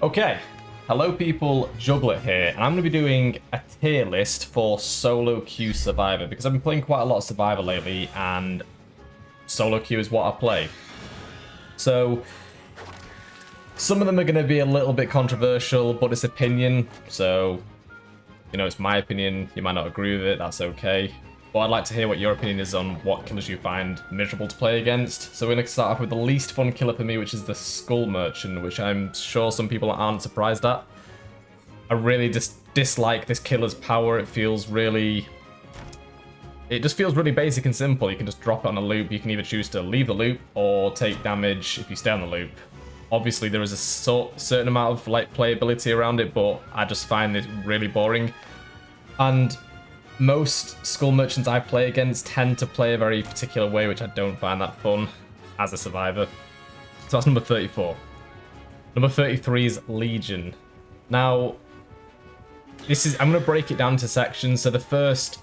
Okay, hello people, Jugglet here, and I'm going to be doing a tier list for solo queue Survivor, because I've been playing quite a lot of Survivor lately, and solo queue is what I play. So, some of them are going to be a little bit controversial, but it's opinion, so, you know, it's my opinion, you might not agree with it, that's okay. But I'd like to hear what your opinion is on what killers you find miserable to play against. So we're going to start off with the least fun killer for me, which is the Skull Merchant, which I'm sure some people aren't surprised at. I really just dislike this killer's power. It feels really... It just feels really basic and simple. You can just drop it on a loop. You can either choose to leave the loop or take damage if you stay on the loop. Obviously, there is a certain amount of like playability around it, but I just find it really boring. And most Skull Merchants I play against tend to play a very particular way, which I don't find that fun as a survivor. So that's number 34. Number 33 is Legion. Now, I'm going to break it down into sections. So the first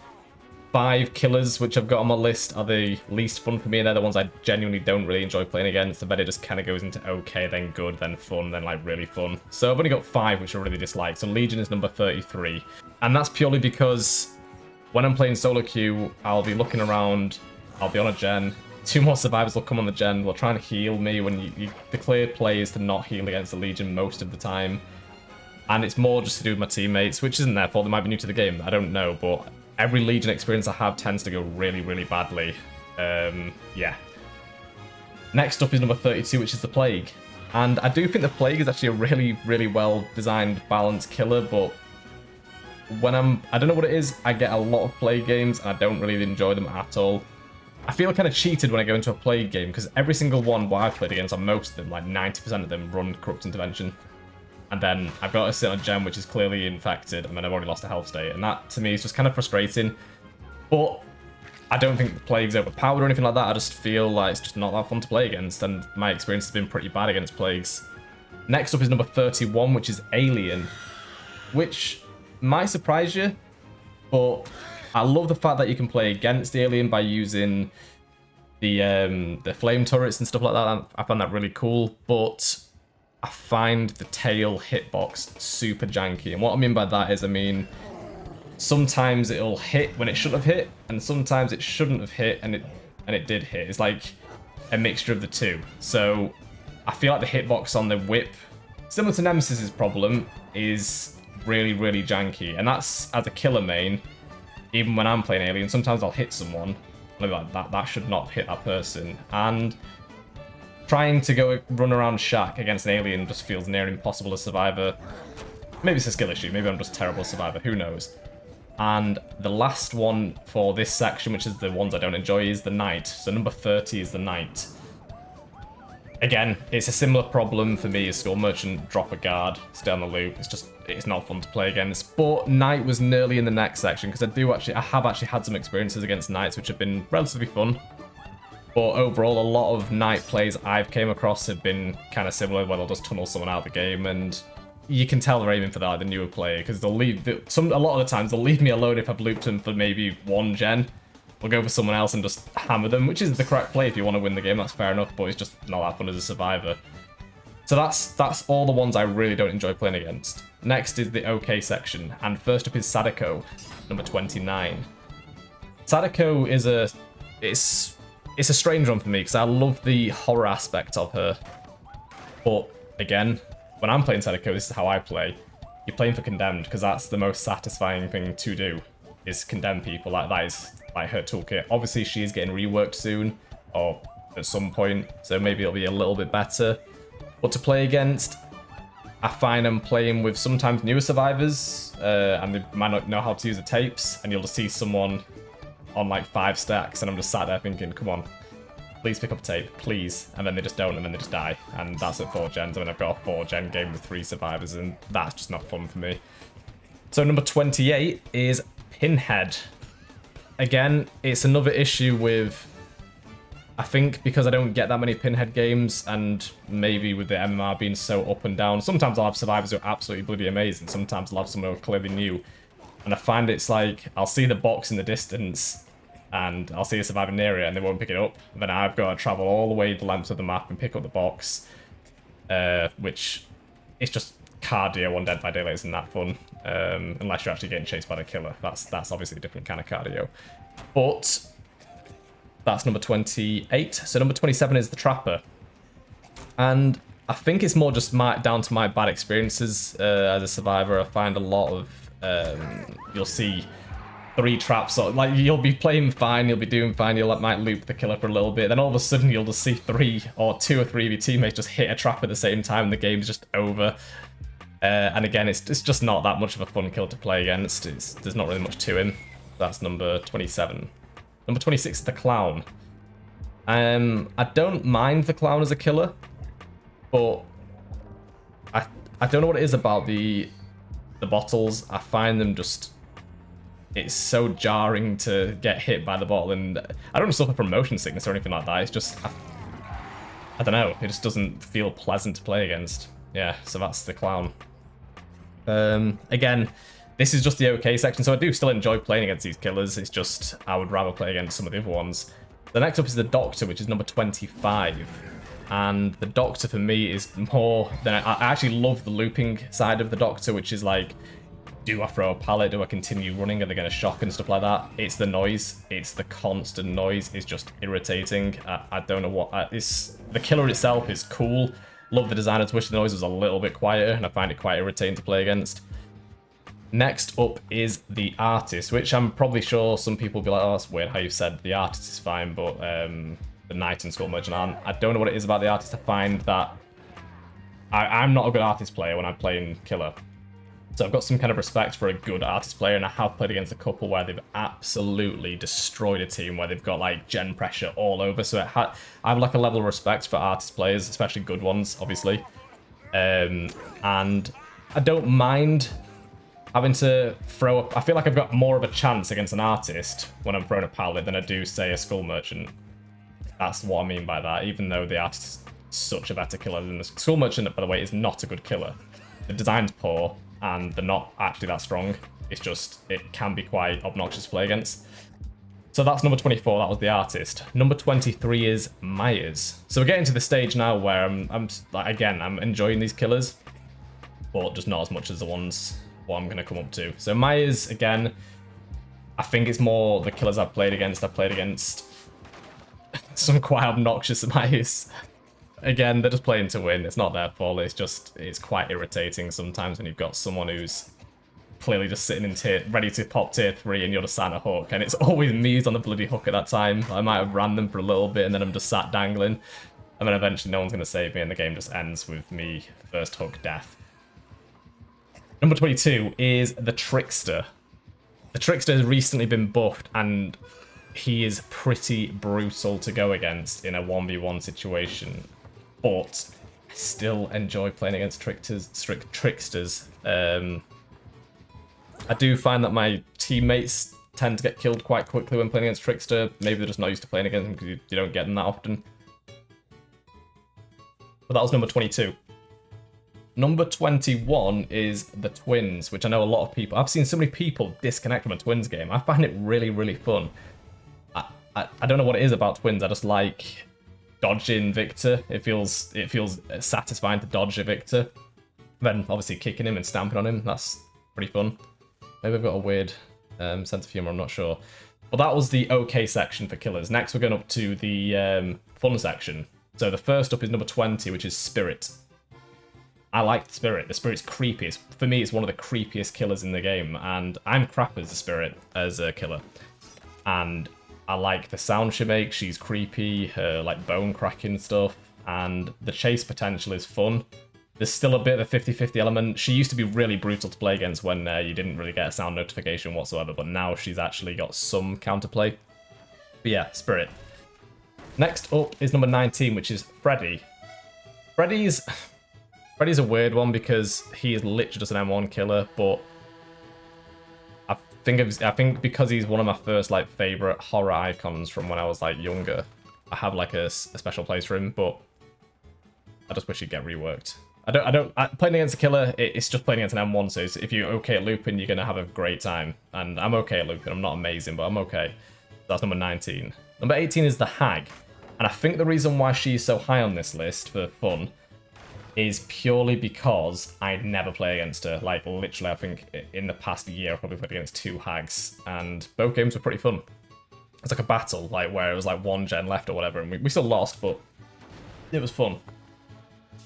5 killers which I've got on my list are the least fun for me, and they're the ones I genuinely don't really enjoy playing against. I bet it just kind of goes into okay, then good, then fun, then like really fun. So I've only got 5 which I really dislike. So Legion is number 33. And that's purely because when I'm playing solo queue, I'll be looking around, I'll be on a gen, 2 more survivors will come on the gen, they'll try and heal me when the clear play is to not heal against the Legion most of the time. And it's more just to do with my teammates, which isn't their fault, they might be new to the game, I don't know, but every Legion experience I have tends to go really, really badly. Yeah. Next up is number 32, which is the Plague. And I do think the Plague is actually a really, really well designed, balanced killer, but when I don't know what it is, I get a lot of Plague games and I don't really enjoy them at all. I feel kind of cheated when I go into a Plague game because every single one what I've played against, on most of them, like 90% of them, run Corrupt Intervention. And then I've got to sit on a gem which is clearly infected, and then I've already lost a health state. And that, to me, is just kind of frustrating. But I don't think the Plague's overpowered or anything like that. I just feel like it's just not that fun to play against, and my experience has been pretty bad against Plagues. Next up is number 31, which is Alien, which might surprise you, but I love the fact that you can play against the Alien by using the flame turrets and stuff like that. I find that really cool, but I find the tail hitbox super janky. And what I mean by that is, I mean, sometimes it'll hit when it shouldn't have hit, and sometimes it shouldn't have hit and it did hit. It's like a mixture of the two. So I feel like the hitbox on the whip, similar to Nemesis's problem, is really, really janky. And that's as a killer main. Even when I'm playing Alien, sometimes I'll hit someone like that should not hit that person. And trying to go run around Shack against an Alien just feels near impossible as Survivor. Maybe it's a skill issue, maybe I'm just a terrible Survivor, who knows. And the last one for this section, which is the ones I don't enjoy, is the Knight. So number 30 is the Knight. Again, it's a similar problem for me as Skull Merchant. Drop a guard, stay on the loop. It's not fun to play against. But Knight was nearly in the next section, because I have actually had some experiences against Knights which have been relatively fun. But overall, a lot of Knight plays I've came across have been kind of similar, where they'll just tunnel someone out of the game, and you can tell they're aiming for that, like the newer player, because a lot of the times they'll leave me alone if I've looped them for maybe 1 gen. We'll go for someone else and just hammer them, which is the correct play if you want to win the game, that's fair enough, but it's just not that fun as a survivor. So that's all the ones I really don't enjoy playing against. Next is the OK section, and first up is Sadako, number 29. Sadako is it's a strange one for me, because I love the horror aspect of her. But again, when I'm playing Sadako, this is how I play. You're playing for Condemned, because that's the most satisfying thing to do, is condemn people. Like, that is like her toolkit. Obviously, she is getting reworked soon, or at some point, so maybe it'll be a little bit better. But to play against, I find I'm playing with sometimes newer survivors, and they might not know how to use the tapes, and you'll just see someone on like 5 stacks, and I'm just sat there thinking, come on, please pick up tape, please. And then they just don't, and then they just die. And that's at 4 gens. I mean, I've got a 4 gen game with 3 survivors, and that's just not fun for me. So number 28 is Pinhead. Again, it's another issue with, I think because I don't get that many Pinhead games, and maybe with the MMR being so up and down, sometimes I'll have survivors who are absolutely bloody amazing, sometimes I'll have someone who are clearly new. And I find it's like, I'll see the box in the distance, and I'll see a survivor near it, and they won't pick it up. And then I've got to travel all the way the length of the map and pick up the box, which it's just cardio on Dead by Daylight isn't that fun, unless you're actually getting chased by the killer. That's obviously a different kind of cardio. But that's number 28. So number 27 is the Trapper. And I think it's more just down to my bad experiences as a survivor. I find a lot of, you'll see 3 traps, or like you'll be playing fine, you'll be doing fine, you'll might loop the killer for a little bit, then all of a sudden you'll just see 2 or 3 of your teammates just hit a trap at the same time and the game's just over. And again, it's just not that much of a fun kill to play against. There's not really much to him. That's number 27. Number 26 is the Clown. I don't mind the Clown as a killer, but I don't know what it is about the bottles. I find them just... It's so jarring to get hit by the bottle, and I don't suffer from motion sickness or anything like that. It's just... I don't know. It just doesn't feel pleasant to play against. Yeah, so that's the Clown. Again, this is just the OK section, so I do still enjoy playing against these killers. It's just I would rather play against some of the other ones. The next up is the Doctor, which is number 25. And the Doctor for me is more than... I actually love the looping side of the Doctor, which is like, do I throw a pallet? Do I continue running? Are they going to shock and stuff like that? It's the noise. It's the constant noise. It's just irritating. I don't know what... the killer itself is cool. Love the design. I wish the noise was a little bit quieter, and I find it quite irritating to play against. Next up is the Artist, which I'm probably sure some people will be like, oh, that's weird how you said the Artist is fine, but the Knight and Skull Merchant aren't. I don't know what it is about the Artist. I find that I'm not a good Artist player when I'm playing killer. So I've got some kind of respect for a good Artist player, and I have played against a couple where they've absolutely destroyed a team, where they've got like gen pressure all over. So I have like a level of respect for Artist players, especially good ones, obviously. And I don't mind having to throw up. I feel like I've got more of a chance against an Artist when I'm throwing a pallet than I do, say, a Skull Merchant. That's what I mean by that, even though the Artist is such a better killer than the Skull Merchant, by the way, is not a good killer. The design's poor, and they're not actually that strong. It's just, it can be quite obnoxious to play against. So that's number 24, that was the Artist. Number 23 is Myers. So we're getting to the stage now where I'm enjoying these killers, but just not as much as the ones what I'm going to come up to. So Myers, again, I think it's more the killers I've played against. I've played against some quite obnoxious Myers. Again, they're just playing to win. It's not their fault. It's quite irritating sometimes when you've got someone who's clearly just sitting in ready to pop tier 3 and you're just sat on a hook. And it's always me who's on the bloody hook at that time. I might have ran them for a little bit and then I'm just sat dangling. And then eventually no one's going to save me and the game just ends with me first hook death. Number 22 is the Trickster. The Trickster has recently been buffed and he is pretty brutal to go against in a 1v1 situation. But I still enjoy playing against tricksters. I do find that my teammates tend to get killed quite quickly when playing against Trickster. Maybe they're just not used to playing against them because you don't get them that often. But that was number 22. Number 21 is the Twins, which I know a lot of people... I've seen so many people disconnect from a Twins game. I find it really, really fun. I don't know what it is about Twins. I just like dodging Victor. It feels satisfying to dodge a Victor. Then obviously kicking him and stamping on him. That's pretty fun. Maybe I've got a weird sense of humor. I'm not sure. But that was the OK section for killers. Next, we're going up to the fun section. So the first up is number 20, which is Spirit. I like Spirit. The Spirit's creepy. For me, it's one of the creepiest killers in the game. And I'm crap as a Spirit, as a killer. And I like the sound she makes. She's creepy, her like bone cracking stuff, and the chase potential is fun. There's still a bit of a 50-50 element. She used to be really brutal to play against when you didn't really get a sound notification whatsoever, but now she's actually got some counterplay. But yeah, Spirit. Next up is number 19, which is Freddy. Freddy's a weird one because he is literally just an M1 killer, but I think because he's one of my first like favorite horror icons from when I was like younger, I have like a special place for him. But I just wish he'd get reworked. Playing against a killer, it's just playing against an M1. So if you're okay at looping, you're gonna have a great time. And I'm okay at looping. I'm not amazing, but I'm okay. That's number 19. Number 18 is the Hag, and I think the reason why she's so high on this list for fun is purely because I never play against her. Like, literally, I think in the past year, I probably played against 2 hags, and both games were pretty fun. It's like a battle, like, where it was like 1 gen left or whatever, and we still lost, but it was fun.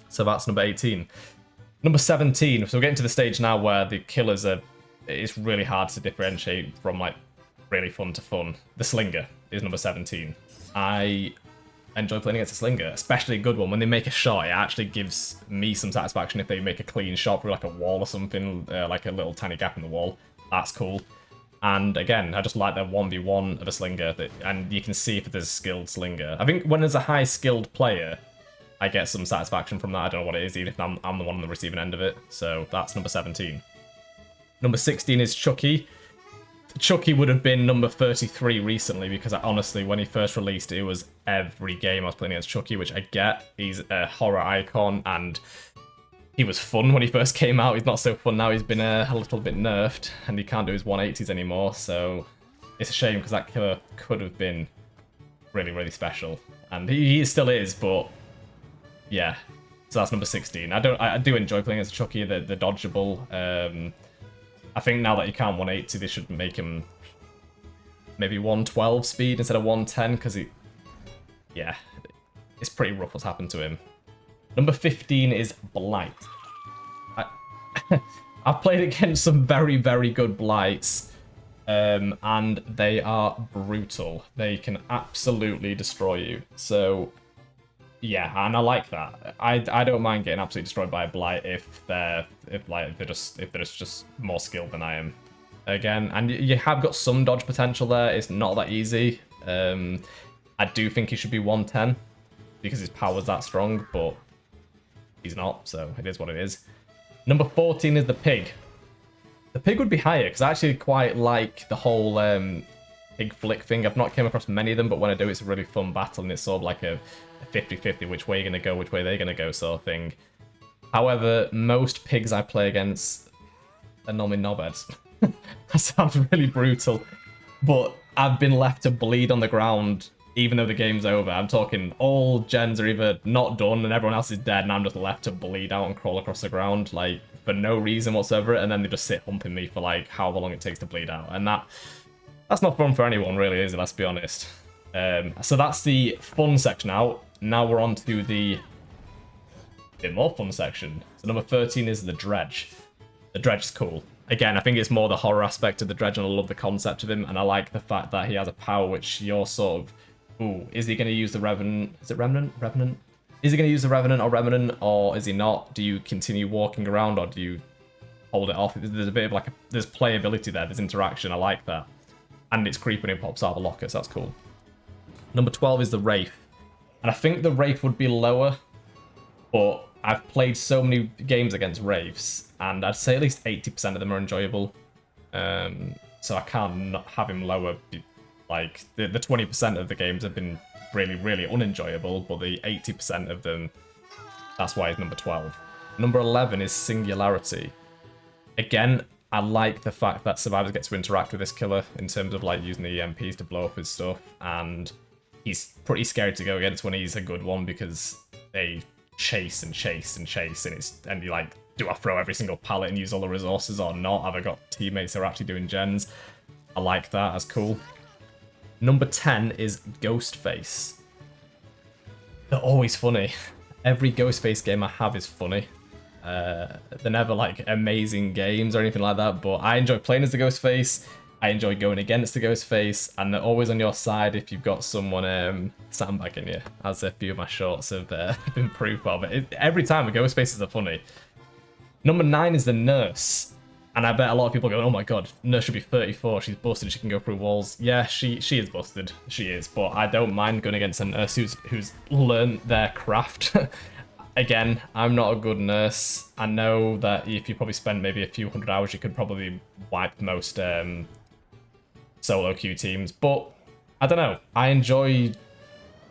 So that's number 18. Number 17, so we're getting to the stage now where the killers are, it's really hard to differentiate from, like, really fun to fun. The Slinger is number 17. I enjoy playing against a Slinger, especially a good one. When they make a shot, it actually gives me some satisfaction if they make a clean shot through like a wall or something, like a little tiny gap in the wall. That's cool. And again, I just like that 1v1 of a Slinger, and you can see if there's a skilled Slinger. I think when there's a high skilled player, I get some satisfaction from that. I don't know what it is, even if I'm the one on the receiving end of it. So that's number 17. Number 16 is Chucky. Chucky would have been number 33 recently, because honestly, when he first released, it was every game I was playing against Chucky, which I get. He's a horror icon, and he was fun when he first came out. He's not so fun now. He's been a little bit nerfed, and he can't do his 180s anymore, so it's a shame, because that killer could have been really, really special. And he still is, but yeah. So that's number 16. I do enjoy playing against Chucky, the dodgeable. I think now that you can't 180, they should make him maybe 112 speed instead of 110, because yeah, it's pretty rough what's happened to him. Number 15 is Blight. I've played against some very, very good Blights, and they are brutal. They can absolutely destroy you. So yeah, and I like that. I don't mind getting absolutely destroyed by a Blight if they're just more skilled than I am. Again, and you have got some dodge potential there. It's not that easy. I do think he should be 110 because his power's that strong, but he's not, so it is what it is. Number 14 is the Pig. The Pig would be higher because I actually quite like the whole pig flick thing. I've not came across many of them, but when I do, it's a really fun battle, and it's sort of like a 50-50, which way you're going to go, which way they're going to go sort of thing. However, most pigs I play against are normally knobheads. That sounds really brutal, but I've been left to bleed on the ground even though the game's over. I'm talking all gens are either not done and everyone else is dead, and I'm just left to bleed out and crawl across the ground, like, for no reason whatsoever, and then they just sit humping me for, like, however long it takes to bleed out. And that's not fun for anyone, really, is it? Let's be honest. So that's the fun section out. Now we're on to the bit more fun section. So number 13 is the Dredge. The Dredge is cool. Again, I think it's more the horror aspect of the Dredge, and I love the concept of him, and I like the fact that he has a power which you're sort of, ooh, is he going to use the Revenant? Is it Remnant? Revenant? Is he going to use the Revenant, or is he not? Do you continue walking around, or do you hold it off? There's a bit of like there's playability there, there's interaction, I like that. And it's creepy when it pops out of a locker, so that's cool. Number 12 is the Wraith. And I think the Wraith would be lower, but I've played so many games against Wraiths, and I'd say at least 80% of them are enjoyable. So I can't not have him lower. Like, the 20% of the games have been really, really unenjoyable, but the 80% of them, that's why he's number 12. Number 11 is Singularity. Again, I like the fact that survivors get to interact with this killer in terms of, like, using the EMPs to blow up his stuff, and he's pretty scary to go against when he's a good one, because they chase and chase and chase, and you're like, do I throw every single pallet and use all the resources or not? Have I got teammates who are actually doing gens? I like that, that's cool. Number 10 is Ghostface. They're always funny. Every Ghostface game I have is funny. They're never like amazing games or anything like that, but I enjoy playing as the Ghostface. I enjoy going against the Ghostface, and they're always on your side if you've got someone sandbagging you, as a few of my shorts have been proof of. Every time the Ghostfaces are funny. Number 9 is the Nurse. And I bet a lot of people go, oh my god, Nurse should be 34, she's busted, she can go through walls. Yeah, she is busted, she is, but I don't mind going against a Nurse who's learned their craft. Again, I'm not a good Nurse. I know that if you probably spend maybe a few hundred hours, you could probably wipe most solo queue teams, but I don't know. I enjoy,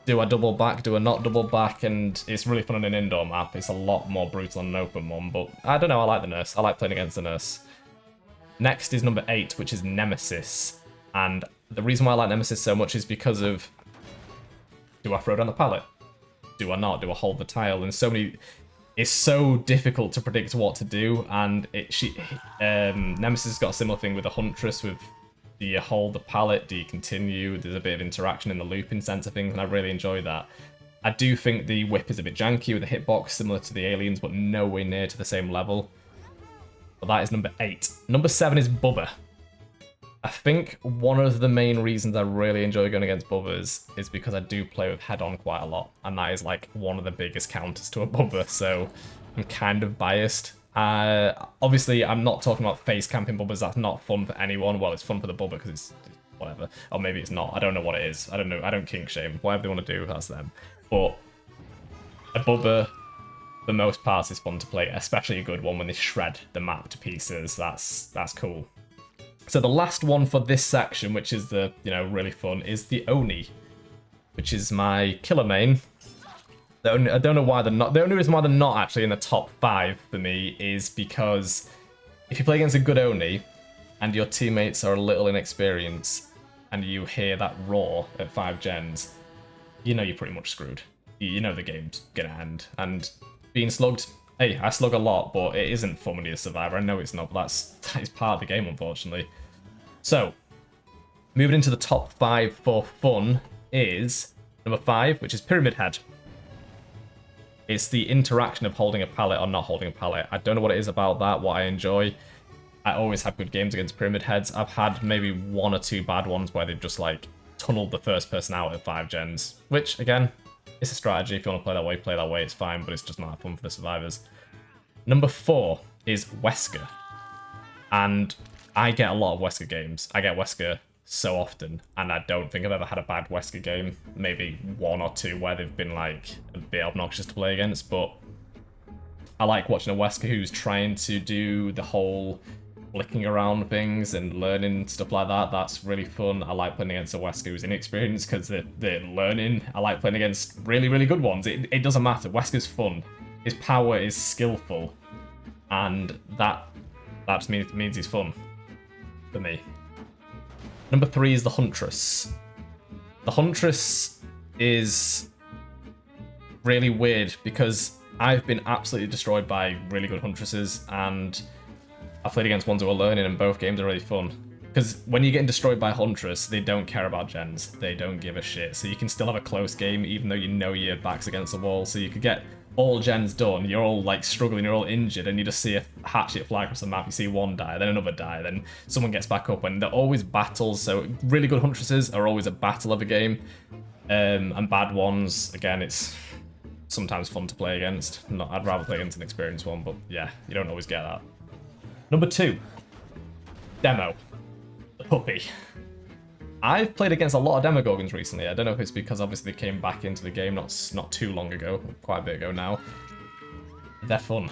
do I double back, do I not double back, and it's really fun on an indoor map. It's a lot more brutal on an open one, but I don't know, I like the Nurse. I like playing against the Nurse. Next is number 8, which is Nemesis. And the reason why I like Nemesis so much is because of, do I throw down the pallet? Do I not? Do I hold the tile? And so many, it's so difficult to predict what to do, and Nemesis has got a similar thing with the Huntress with, do you hold the pallet, do you continue? There's a bit of interaction in the looping sense of things, and I really enjoy that. I do think the whip is a bit janky with the hitbox, similar to the aliens, but nowhere near to the same level. But that is number 8. Number 7 is Bubba. I think one of the main reasons I really enjoy going against Bubbas is because I do play with head-on quite a lot, and that is like one of the biggest counters to a Bubba, so I'm kind of biased. Obviously, I'm not talking about face camping Bubbas, that's not fun for anyone. Well, it's fun for the Bubba because it's whatever. Or maybe it's not, I don't know what it is. I don't know, I don't kink shame. Whatever they want to do, that's them. But a Bubba, for most parts, is fun to play, especially a good one when they shred the map to pieces. That's cool. So the last one for this section, which is the, really fun, is the Oni, which is my killer main. I don't know why they're not. The only reason why they're not actually in the top 5 for me is because if you play against a good Oni and your teammates are a little inexperienced and you hear that roar at 5 gens, you're pretty much screwed. You know the game's gonna end. And being slugged, hey, I slug a lot, but it isn't fun when you're a survivor. I know it's not, but that is part of the game, unfortunately. So, moving into the top 5 for fun is number 5, which is Pyramid Head. It's the interaction of holding a pallet or not holding a pallet. I don't know what it is about that, what I enjoy. I always have good games against Pyramid Heads. I've had maybe 1 or 2 bad ones where they've just, tunneled the first person out at 5 gens, which, again, it's a strategy. If you want to play that way, it's fine, but it's just not that fun for the survivors. Number 4 is Wesker. And I get a lot of Wesker games. I get Wesker so often, and I don't think I've ever had a bad Wesker game. Maybe 1 or 2 where they've been, a bit obnoxious to play against, but I like watching a Wesker who's trying to do the whole flicking around things and learning stuff like that. That's really fun. I like playing against a Wesker who's inexperienced because they're learning. I like playing against really, really good ones. It doesn't matter. Wesker's fun. His power is skillful, and that just means he's fun for me. Number 3 is the Huntress. The Huntress is really weird because I've been absolutely destroyed by really good Huntresses, and I've played against ones who are learning, and both games are really fun. Because when you're getting destroyed by Huntress, they don't care about gens. They don't give a shit. So you can still have a close game, even though your back's against the wall. So you could get all gens done, you're all struggling, you're all injured, and you just see a hatchet fly across the map, you see one die, then another die, then someone gets back up, and they're always battles, so really good Huntresses are always a battle of a game, and bad ones, again, it's sometimes fun to play against. I'd rather play against an experienced one, but yeah, you don't always get that. Number 2, Demo, the puppy. I've played against a lot of Demorgans recently. I don't know if it's because obviously they came back into the game not too long ago, quite a bit ago now. They're fun.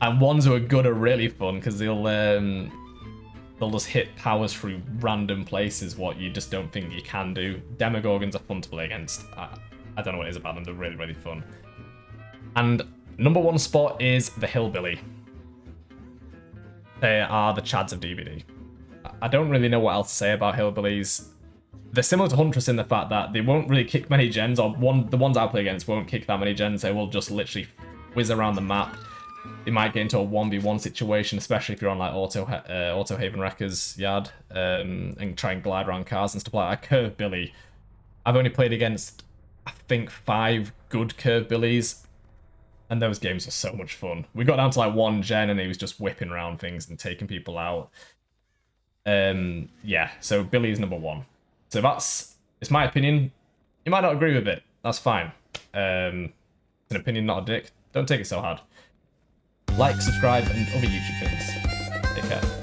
And ones who are good are really fun because they'll just hit powers through random places what you just don't think you can do. Demogorgons are fun to play against. I don't know what it is about them, they're really, really fun. And number 1 spot is the Hillbilly. They are the Chads of DBD. I don't really know what else to say about Hillbillies. They're similar to Huntress in the fact that they won't really kick many gens, or the ones I play against won't kick that many gens. They will just literally whiz around the map. They might get into a 1v1 situation, especially if you're on Auto Haven Wrecker's yard, and try and glide around cars and stuff like that. Curve Billy, I've only played against, I think, 5 good Curve Billies, and those games are so much fun. We got down to 1 gen and he was just whipping around things and taking people out. Yeah, so Billy is number 1. So it's my opinion. You might not agree with it. That's fine. It's an opinion, not a dick. Don't take it so hard. Like, subscribe, and other YouTube things. Take care.